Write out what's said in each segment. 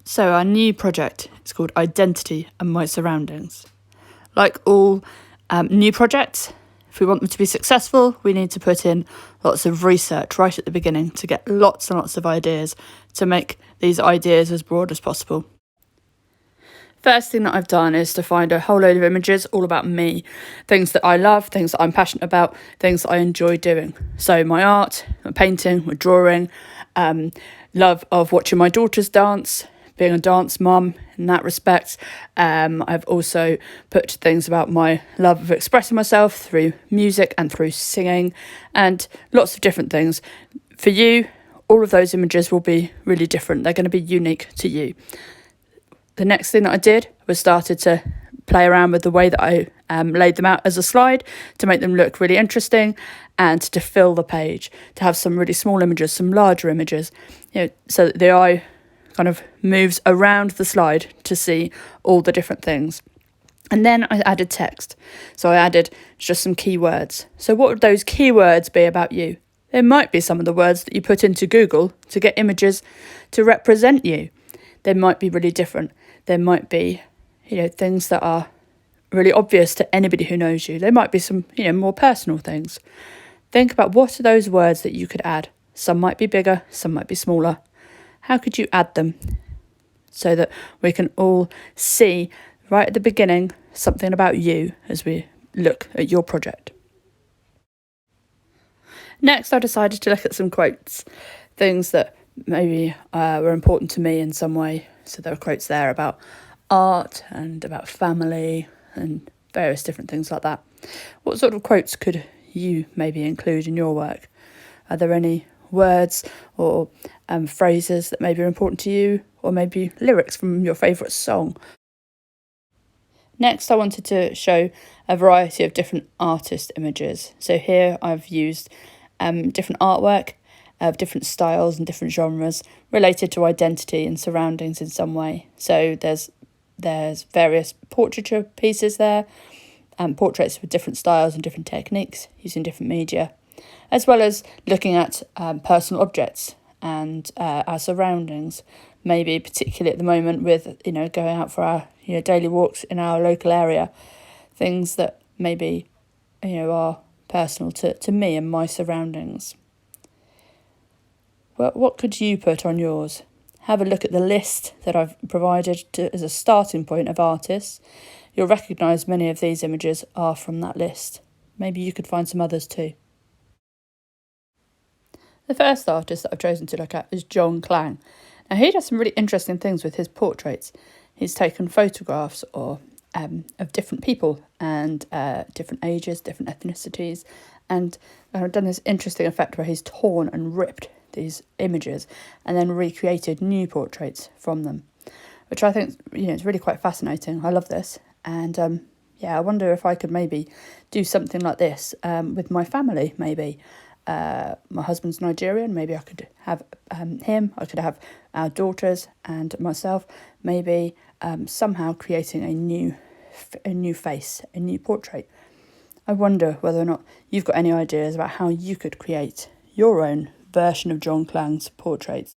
So our new project is called Identity and My Surroundings. Like all new projects, if we want them to be successful, we need to put in lots of research right at the beginning to get lots and lots of ideas to make these ideas as broad as possible. First thing that I've done is to find a whole load of images all about me, things that I love, things that I'm passionate about, things that I enjoy doing. So my art, my painting, my drawing, love of watching my daughters dance, being a dance mum in that respect. I've also put things about my love of expressing myself through music and through singing and lots of different things. For you, all of those images will be really different. They're going to be unique to you. The next thing that I did was started to play around with the way that I laid them out as a slide to make them look really interesting and to fill the page, to have some really small images, some larger images, so that the eye kind of moves around the slide to see all the different things. And then I added text. So I added just some keywords. So what would those keywords be about you? There might be some of the words that you put into Google to get images to represent you. They might be really different. There might be, things that are really obvious to anybody who knows you. There might be some, more personal things. Think about what are those words that you could add. Some might be bigger, some might be smaller. How could you add them so that we can all see right at the beginning something about you as we look at your project? Next, I decided to look at some quotes, things that maybe were important to me in some way. So there are quotes there about art and about family and various different things like that. What sort of quotes could you maybe include in your work? Are there any words or phrases that maybe are important to you, or maybe lyrics from your favourite song? Next, I wanted to show a variety of different artist images. So here I've used different artwork of different styles and different genres related to identity and surroundings in some way. So there's various portraiture pieces there, portraits with different styles and different techniques using different media, as well as looking at personal objects and our surroundings, maybe particularly at the moment with, going out for our, daily walks in our local area, things that maybe, are personal to me and my surroundings. Well, what could you put on yours? Have a look at the list that I've provided as a starting point of artists. You'll recognise many of these images are from that list. Maybe you could find some others too. The first artist that I've chosen to look at is John Clang. Now, he does some really interesting things with his portraits. He's taken photographs of different people and different ages, different ethnicities, and done this interesting effect where he's torn and ripped these images and then recreated new portraits from them, which I think is really quite fascinating. I love this, and I wonder if I could maybe do something like this with my family. Maybe my husband's Nigerian. Maybe I could have him. I could have our daughters and myself. Maybe somehow creating a new face, a new portrait. I wonder whether or not you've got any ideas about how you could create your own version of John Clang's portraits.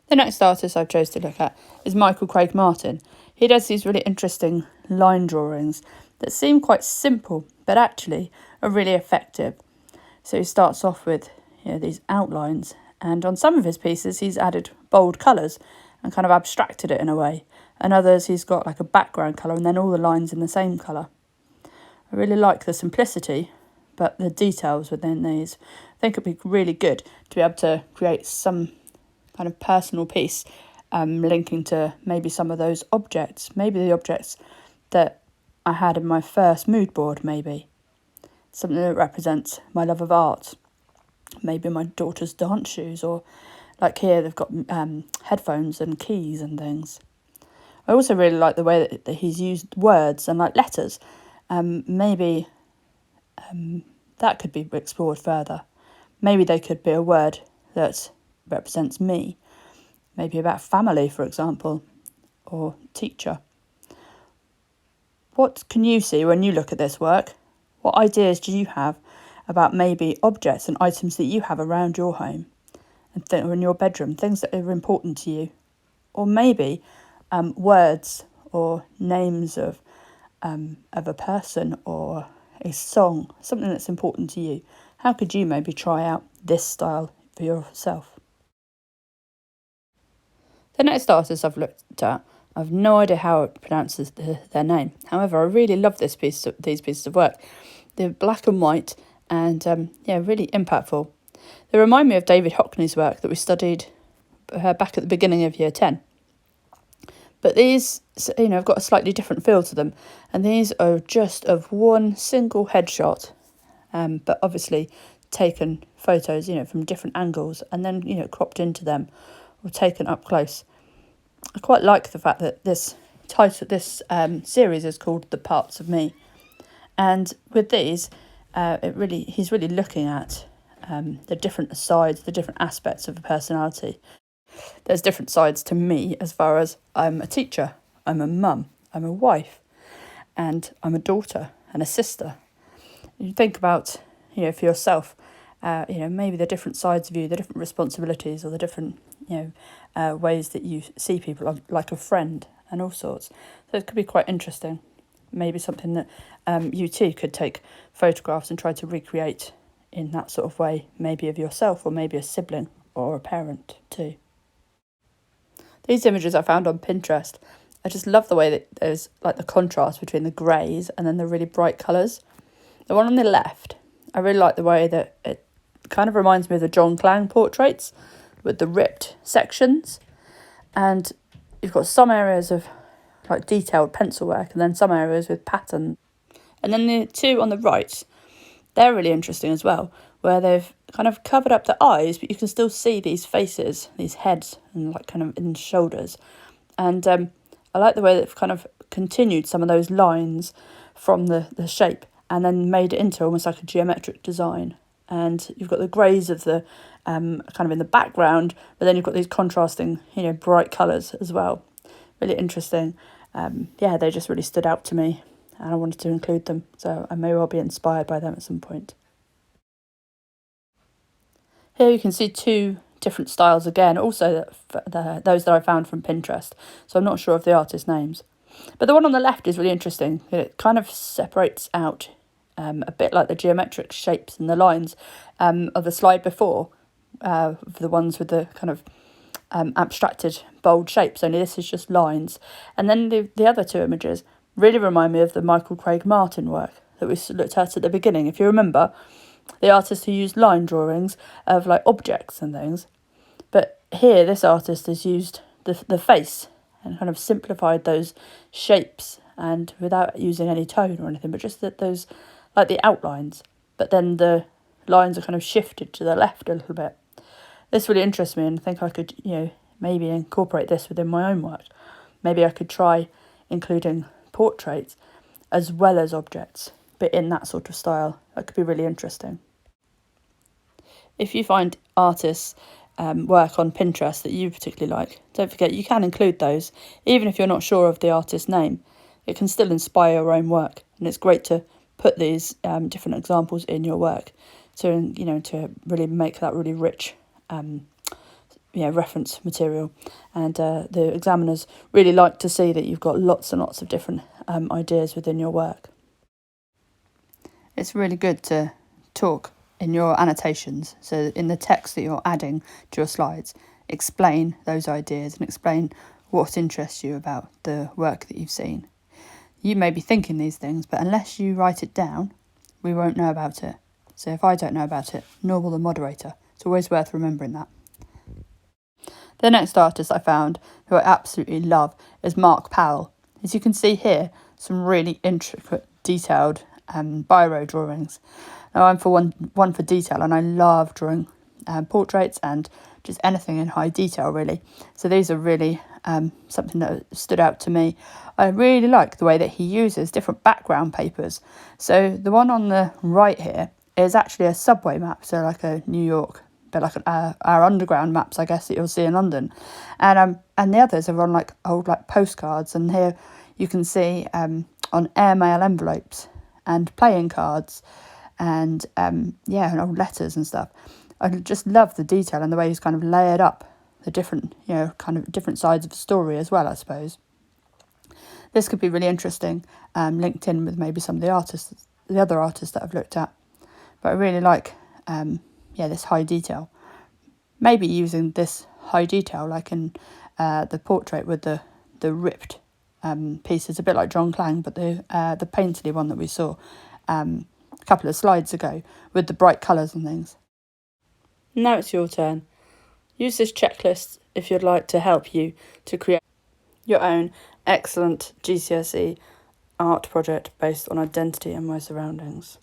The next artist I've chose to look at is Michael Craig Martin. He does these really interesting line drawings that seem quite simple, but actually are really effective. So he starts off with these outlines, and on some of his pieces he's added bold colours and kind of abstracted it in a way. And others he's got like a background colour and then all the lines in the same colour. I really like the simplicity, but the details within these, I think it'd be really good to be able to create some kind of personal piece linking to maybe some of those objects, maybe the objects that I had in my first mood board, maybe. Something that represents my love of art, maybe my daughter's dance shoes, or like here they've got headphones and keys and things. I also really like the way that he's used words and like letters. Maybe that could be explored further. Maybe there could be a word that represents me, maybe about family, for example, or teacher. What can you see when you look at this work? What ideas do you have about maybe objects and items that you have around your home? or in your bedroom, things that are important to you. Or maybe words or names of a person or a song, something that's important to you. How could you maybe try out this style for yourself? The next artist I've looked at, I've no idea how it pronounces their name. However, I really love these pieces of work. They're black and white and really impactful. They remind me of David Hockney's work that we studied back at the beginning of year 10. But these, have got a slightly different feel to them. And these are just of one single headshot, but obviously taken photos, from different angles and then, cropped into them or taken up close. I quite like the fact that this series is called The Parts of Me. And with these, he's really looking at the different sides, the different aspects of a personality. There's different sides to me as far as I'm a teacher, I'm a mum, I'm a wife, and I'm a daughter and a sister. You think about, for yourself, maybe the different sides of you, the different responsibilities or the different, ways that you see people, like a friend and all sorts. So it could be quite interesting. Maybe something that you too could take photographs and try to recreate in that sort of way, maybe of yourself or maybe a sibling or a parent too. These images I found on Pinterest, I just love the way that there's like the contrast between the greys and then the really bright colours. The one on the left, I really like the way that it kind of reminds me of the John Clang portraits with the ripped sections. And you've got some areas of like detailed pencil work and then some areas with pattern. And then the two on the right, they're really interesting as well, where they've kind of covered up the eyes, but you can still see these faces, these heads, and like kind of in shoulders. And I like the way they've kind of continued some of those lines from the shape and then made it into almost like a geometric design. And you've got the greys of the kind of in the background, but then you've got these contrasting, bright colours as well. Really interesting. They just really stood out to me and I wanted to include them. So I may well be inspired by them at some point. Here you can see two different styles again, also those that I found from Pinterest. So I'm not sure of the artist names. But the one on the left is really interesting. It kind of separates out a bit like the geometric shapes and the lines of the slide before, the ones with the kind of abstracted bold shapes, only this is just lines. And then the other two images really remind me of the Michael Craig Martin work that we looked at the beginning. If you remember, the artist who used line drawings of like objects and things. But here, this artist has used the face and kind of simplified those shapes and without using any tone or anything, but just those, like the outlines. But then the lines are kind of shifted to the left a little bit. This really interests me and I think I could, maybe incorporate this within my own work. Maybe I could try including portraits as well as objects, but in that sort of style. That could be really interesting. If you find artists' work on Pinterest that you particularly like, don't forget you can include those, even if you're not sure of the artist's name. It can still inspire your own work, and it's great to put these different examples in your work to really make that really rich reference material. And the examiners really like to see that you've got lots and lots of different ideas within your work. It's really good to talk in your annotations, so in the text that you're adding to your slides, explain those ideas and explain what interests you about the work that you've seen. You may be thinking these things, but unless you write it down, we won't know about it. So if I don't know about it, nor will the moderator. It's always worth remembering that. The next artist I found, who I absolutely love, is Mark Powell. As you can see here, some really intricate, detailed biro drawings. Now I'm for one for detail, and I love drawing portraits and just anything in high detail, really. So these are really something that stood out to me. I really like the way that he uses different background papers. So the one on the right here is actually a subway map, so like a New York, but like our underground maps, I guess, that you'll see in London. And the others are on like old like postcards, and here you can see on airmail envelopes and playing cards and and old letters and stuff. I just love the detail and the way he's kind of layered up the different, kind of different sides of the story as well, I suppose. This could be really interesting, linked in with maybe some of the other artists that I've looked at. But I really like, this high detail. Maybe using this high detail, like in the portrait with the ripped pieces, a bit like John Clang, but the painterly one that we saw a couple of slides ago with the bright colours and things. Now it's your turn. Use this checklist if you'd like to help you to create your own excellent GCSE art project based on identity and my surroundings.